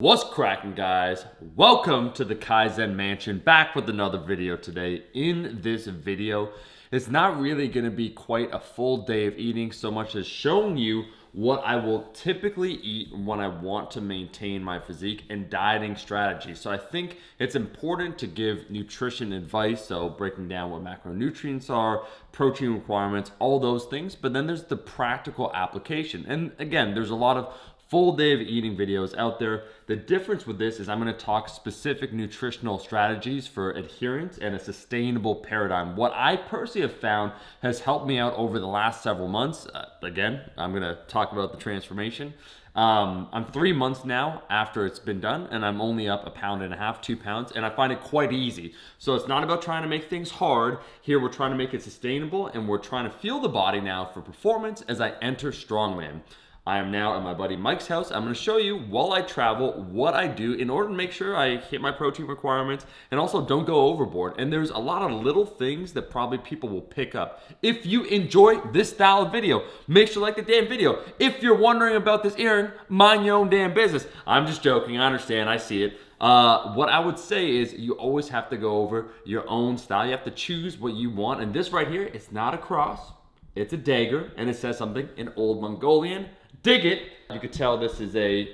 What's cracking, guys? Welcome to the Kaizen Mansion, back with another video today. In this video, it's not really going to be quite a full day of eating so much as showing you what I will typically eat when I want to maintain my physique and dieting strategy. So I think it's important to give nutrition advice, so breaking down what macronutrients are, protein requirements, all those things, but then there's the practical application. And again, there's a lot of full day of eating videos out there. The difference with this is I'm going to talk specific nutritional strategies for adherence and a sustainable paradigm. What I personally have found has helped me out over the last several months. Again, I'm going to talk about the transformation. I'm 3 months now after it's been done, and I'm only up 1.5 pounds, 2 pounds, and I find it quite easy. So it's not about trying to make things hard. Here we're trying to make it sustainable, and we're trying to feel the body now for performance as I enter strongman. I am now at my buddy Mike's house. I'm going to show you while I travel what I do in order to make sure I hit my protein requirements and also don't go overboard. And there's a lot of little things that probably people will pick up. If you enjoy this style of video, make sure to like the damn video. If you're wondering about this, Aaron, mind your own damn business. I'm just joking. I understand. I see it. What I would say is you always have to go over your own style. You have to choose what you want. And this right here, it's not a cross. It's a dagger. And it says something in Old Mongolian. Dig it. You could tell this is a,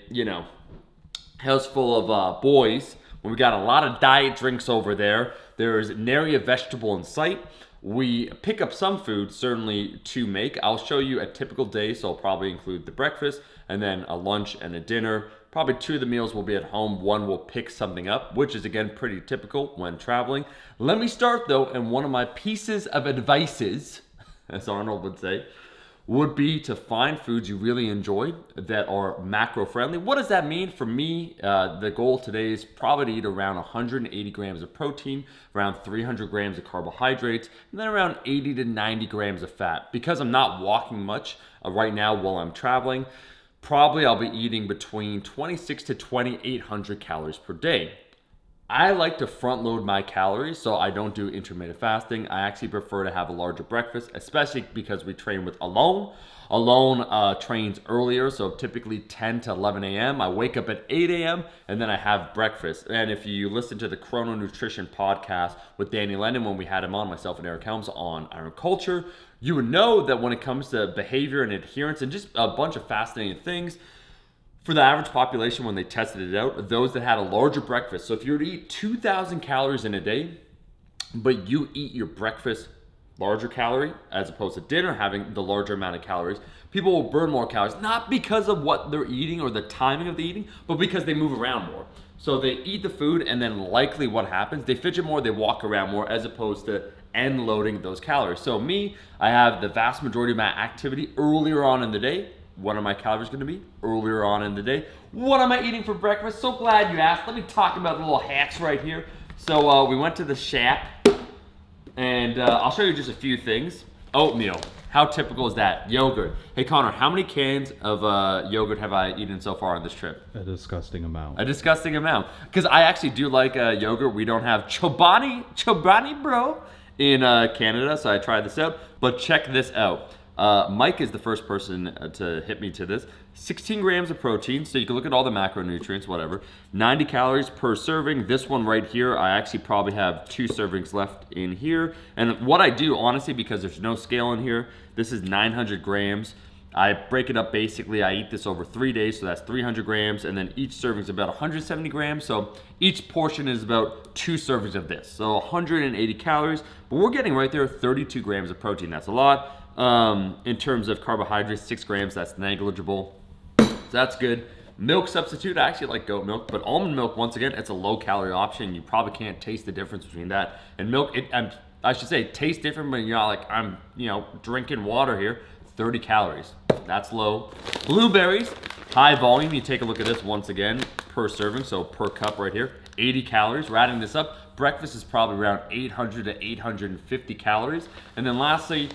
house full of boys. We got a lot of diet drinks over there. There's nary a vegetable in sight. We pick up some food, certainly, to make. I'll show you a typical day, so I'll probably include the breakfast, and then a lunch and a dinner. Probably 2 of the meals will be at home. 1 will pick something up, which is, again, pretty typical when traveling. Let me start, though, and one of my pieces of advices, as Arnold would say, would be to find foods you really enjoy that are macro friendly. What does that mean? For me, the goal today is probably to eat around 180 grams of protein, around 300 grams of carbohydrates, and then around 80 to 90 grams of fat. Because I'm not walking much right now while I'm traveling, probably I'll be eating between 26 to 2,800 calories per day. I like to front load my calories, so I don't do intermittent fasting. I actually prefer to have a larger breakfast, especially because we train with Alone. Alone trains earlier, so typically 10 to 11 a.m. I wake up at 8 a.m. and then I have breakfast. And if you listen to the Chrono Nutrition podcast with Danny Lennon when we had him on, myself and Eric Helms on Iron Culture, you would know that when it comes to behavior and adherence and just a bunch of fascinating things, for the average population, when they tested it out, those that had a larger breakfast. So if you were to eat 2,000 calories in a day, but you eat your breakfast larger calorie, as opposed to dinner having the larger amount of calories, people will burn more calories, not because of what they're eating or the timing of the eating, but because they move around more. So they eat the food, and then likely what happens, they fidget more, they walk around more, as opposed to end loading those calories. So me, I have the vast majority of my activity earlier on in the day. What are my calories going to be earlier on in the day? What am I eating for breakfast? So glad you asked. Let me talk about the little hacks right here. So we went to the Shack, and I'll show you just a few things. Oatmeal. How typical is that? Yogurt. Hey, Connor, how many cans of yogurt have I eaten so far on this trip? A disgusting amount. A disgusting amount. Because I actually do like yogurt. We don't have Chobani bro, in Canada, so I tried this out. But check this out. Mike is the first person to hit me to this. 16 grams of protein, so you can look at all the macronutrients, whatever. 90 calories per serving. This one right here, I actually probably have 2 servings left in here. And what I do, honestly, because there's no scale in here, this is 900 grams. I break it up basically. I eat this over 3 days, so that's 300 grams, and then each serving is about 170 grams. So each portion is about 2 servings of this. So 180 calories, but we're getting right there, 32 grams of protein. That's a lot. In terms of carbohydrates, 6 grams, that's negligible. So that's good. Milk substitute, I actually like goat milk, but almond milk, once again, it's a low calorie option. You probably can't taste the difference between that and milk. I should say it tastes different, but you're not like, I'm, drinking water here. 30 calories, that's low. Blueberries, high volume. You take a look at this once again, per serving, so per cup right here, 80 calories. We're adding this up. Breakfast is probably around 800 to 850 calories. And then lastly,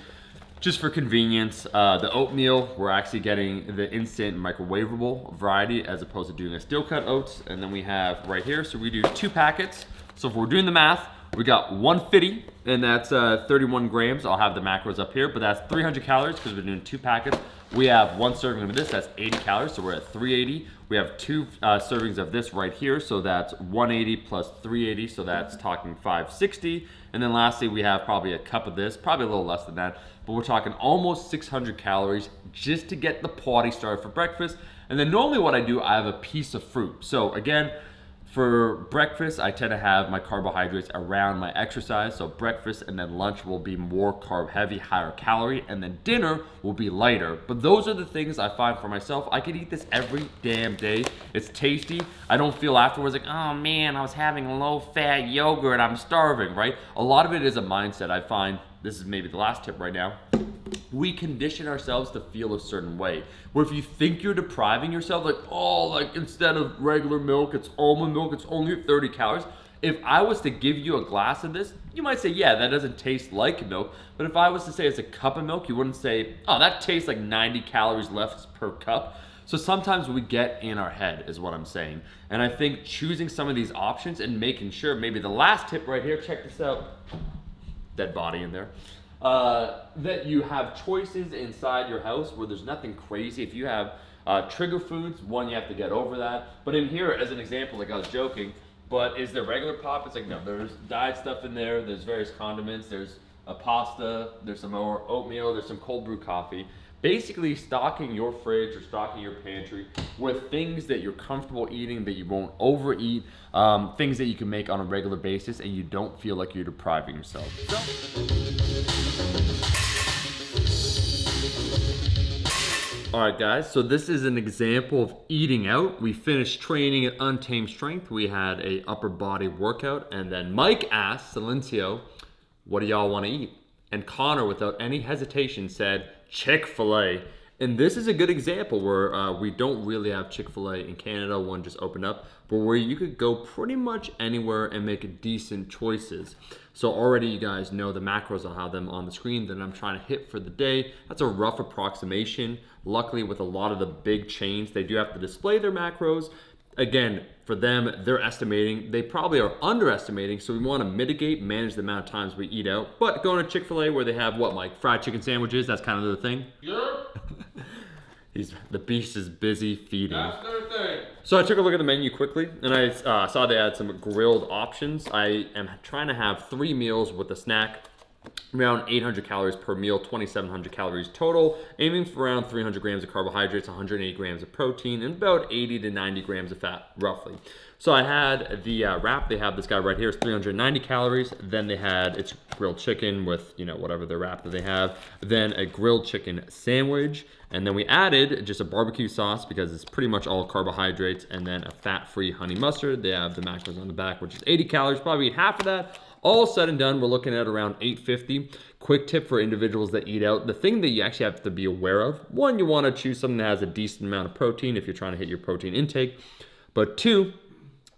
just for convenience, the oatmeal, we're actually getting the instant microwavable variety as opposed to doing a steel cut oats. And then we have right here, so we do 2 packets. So if we're doing the math, we got 150, and that's 31 grams. I'll have the macros up here, but that's 300 calories because we're doing 2 packets. We have one serving of this, that's 80 calories, so we're at 380. We have two servings of this right here, so that's 180 plus 380, so that's talking 560. And then lastly, we have probably a cup of this, probably a little less than that, but we're talking almost 600 calories just to get the party started for breakfast. And then normally what I do, I have a piece of fruit. So again, for breakfast, I tend to have my carbohydrates around my exercise. So breakfast and then lunch will be more carb heavy, higher calorie, and then dinner will be lighter. But those are the things I find for myself. I could eat this every damn day. It's tasty. I don't feel afterwards like, oh man, I was having low fat yogurt, I'm starving, right? A lot of it is a mindset. I find, this is maybe the last tip right now, we condition ourselves to feel a certain way. Where if you think you're depriving yourself, like, oh, like instead of regular milk, it's almond milk, it's only 30 calories. If I was to give you a glass of this, you might say, yeah, that doesn't taste like milk. But if I was to say it's a cup of milk, you wouldn't say, oh, that tastes like 90 calories left per cup. So sometimes we get in our head is what I'm saying. And I think choosing some of these options and making sure, maybe the last tip right here, check this out, dead body in there. That you have choices inside your house where there's nothing crazy. If you have trigger foods, one, you have to get over that. But in here, as an example, like I was joking, but is there regular pop? It's like, no, there's diet stuff in there, there's various condiments, there's a pasta, there's some more oatmeal, there's some cold brew coffee. Basically stocking your fridge or stocking your pantry with things that you're comfortable eating, that you won't overeat, things that you can make on a regular basis and you don't feel like you're depriving yourself. All right, guys, so this is an example of eating out. We finished training at Untamed Strength. We had a upper body workout, and then Mike asked Silencio, what do y'all want to eat? And Connor, without any hesitation, said Chick-fil-A. And this is a good example where we don't really have Chick-fil-A in Canada. One just opened up, but where you could go pretty much anywhere and make decent choices. So already you guys know the macros. I'll have them on the screen that I'm trying to hit for the day. That's a rough approximation. Luckily, with a lot of the big chains, they do have to display their macros. Again, for them, they're estimating. They probably are underestimating, so we want to mitigate, manage the amount of times we eat out. But going to Chick-fil-A where they have what, Mike? Fried chicken sandwiches, that's kind of their thing? Yeah. The beast is busy feeding. That's their thing. So I took a look at the menu quickly, and I saw they had some grilled options. I am trying to have 3 meals with a snack. Around 800 calories per meal, 2,700 calories total, aiming for around 300 grams of carbohydrates, 180 grams of protein, and about 80 to 90 grams of fat, roughly. So I had the wrap. They have this guy right here, it's 390 calories. Then they had, it's grilled chicken with, you know, whatever the wrap that they have. Then a grilled chicken sandwich. And then we added just a barbecue sauce because it's pretty much all carbohydrates, and then a fat-free honey mustard. They have the macros on the back, which is 80 calories, probably eat half of that. All said and done, we're looking at around 850. Quick tip for individuals that eat out. The thing that you actually have to be aware of, one, you want to choose something that has a decent amount of protein if you're trying to hit your protein intake. But two,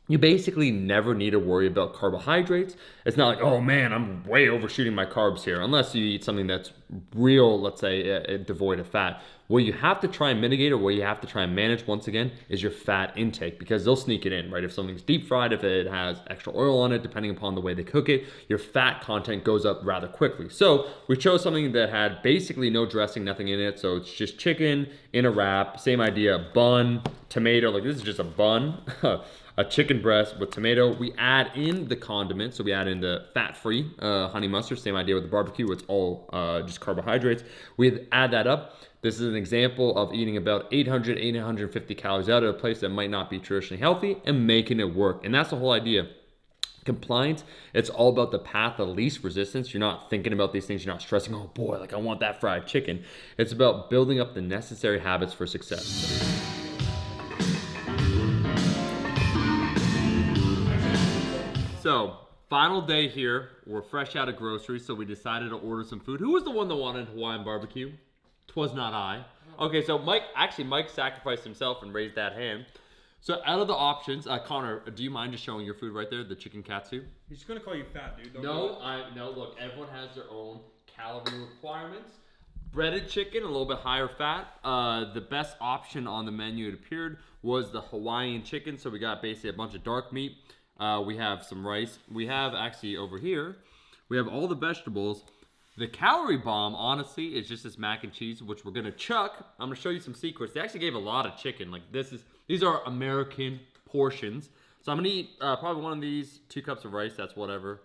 you basically never need to worry about carbohydrates. It's not like, oh man, I'm way overshooting my carbs here, unless you eat something that's real, let's say, devoid of fat. What you have to try and mitigate, or what you have to try and manage, once again, is your fat intake, because they'll sneak it in, right? If something's deep fried, if it has extra oil on it, depending upon the way they cook it, your fat content goes up rather quickly. So we chose something that had basically no dressing, nothing in it. So it's just chicken in a wrap, same idea, bun, tomato, like this is just a bun. A chicken breast with tomato. We add in the condiments, so we add in the fat-free honey mustard, same idea with the barbecue, it's all just carbohydrates. We add that up. This is an example of eating about 800, 850 calories out of a place that might not be traditionally healthy and making it work. And that's the whole idea. Compliance, it's all about the path of least resistance. You're not thinking about these things. You're not stressing, oh boy, like I want that fried chicken. It's about building up the necessary habits for success. So, final day here. We're fresh out of groceries, so we decided to order some food. Who was the one that wanted Hawaiian barbecue? 'Twas not I. Okay, so Mike sacrificed himself and raised that hand. So out of the options, Connor, do you mind just showing your food right there, the chicken katsu? He's just gonna call you fat, dude. No, look, everyone has their own calorie requirements. Breaded chicken, a little bit higher fat. The best option on the menu, it appeared, was the Hawaiian chicken. So we got basically a bunch of dark meat. We have some rice. We have actually over here, we have all the vegetables. The calorie bomb, honestly, is just this mac and cheese, which we're gonna chuck. I'm gonna show you some secrets. They actually gave a lot of chicken. Like these are American portions. So I'm gonna eat probably one of these, 2 cups of rice, that's whatever.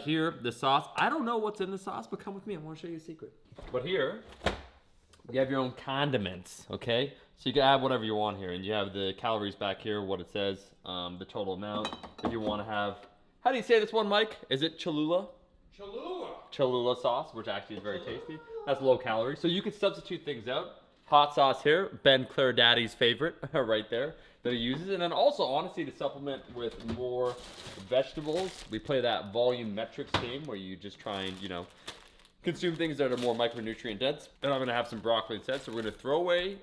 Here, the sauce. I don't know what's in the sauce, but come with me, I wanna show you a secret. But here, you have your own condiments, okay? So you can add whatever you want here, and you have the calories back here, what it says, the total amount. If you wanna have, how do you say this one, Mike? Is it Cholula? Cholula sauce, which actually is very tasty. That's low calorie. So you can substitute things out. Hot sauce here, Ben Claire Daddy's favorite, right there, that he uses. And then also, honestly, to supplement with more vegetables, we play that volumetrics game where you just try and, you know, consume things that are more micronutrient dense. And I'm gonna have some broccoli instead. So we're gonna throw away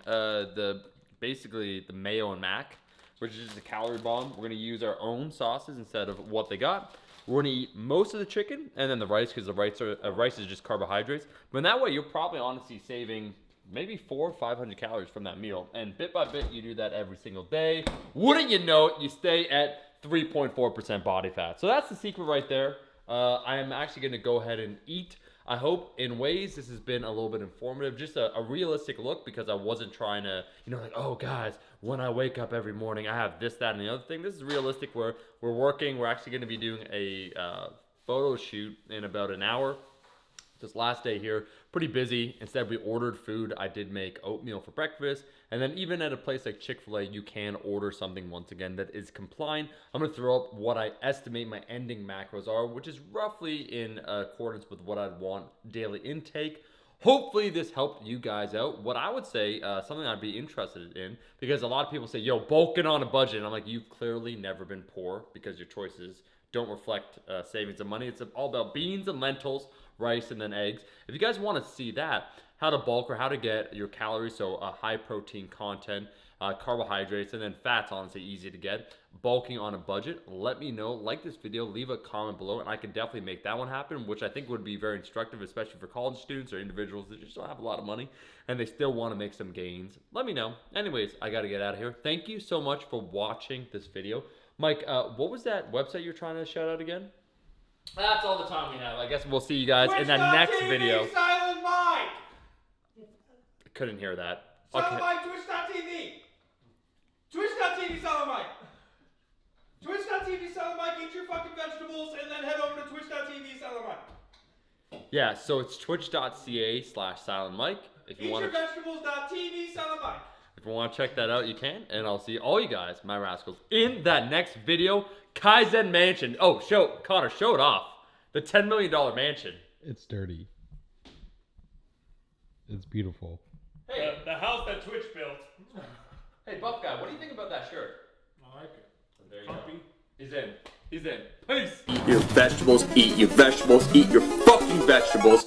basically the mayo and mac, which is just a calorie bomb. We're gonna use our own sauces instead of what they got. We're gonna eat most of the chicken and then the rice, because the rice is just carbohydrates. But in that way, you're probably honestly saving maybe 400 or 500 calories from that meal. And bit by bit, you do that every single day. Wouldn't you know it, you stay at 3.4% body fat. So that's the secret right there. I am actually gonna go ahead and eat. I hope in ways this has been a little bit informative, just a realistic look, because I wasn't trying to, you know, like, oh guys, when I wake up every morning, I have this, that, and the other thing. This is realistic. We're working. We're actually going to be doing a photo shoot in about an hour. This last day here, pretty busy. Instead, we ordered food. I did make oatmeal for breakfast. And then even at a place like Chick-fil-A, you can order something, once again, that is compliant. I'm going to throw up what I estimate my ending macros are, which is roughly in accordance with what I'd want daily intake. Hopefully this helped you guys out. What I would say, something I'd be interested in, because a lot of people say, yo, bulking on a budget. And I'm like, you've clearly never been poor, because your choices don't reflect savings of money. It's all about beans and lentils, rice, and then eggs. If you guys want to see that, how to bulk or how to get your calories, so high protein content, carbohydrates, and then fats, honestly easy to get, bulking on a budget, let me know. Like this video, leave a comment below, and I can definitely make that one happen, which I think would be very instructive, especially for college students or individuals that just don't have a lot of money and they still want to make some gains. Let me know. Anyways, I got to get out of here. Thank you so much for watching this video. Mike, what was that website you're trying to shout out again? That's all the time we have. I guess we'll see you guys in the next video. Silent Mike! Couldn't hear that. Silent Mike, Twitch.tv! Twitch.tv, Silent Mike! Twitch.tv, Silent Mike, eat your fucking vegetables, and then head over to Twitch.tv, Silent Mike. Yeah, so it's twitch.ca/Silent Mike. If you want to eatyourvegetables.tv, Silent Mike. If you want to check that out, you can. And I'll see all you guys, my rascals, in that next video. Kaizen Mansion. Oh, Connor, show it off. The $10 million mansion. It's dirty. It's beautiful. Hey, the house that Twitch built. Hey, buff guy, what do you think about that shirt? I like it. There you go. He's in. He's in. Peace. Eat your vegetables, eat your vegetables, eat your fucking vegetables.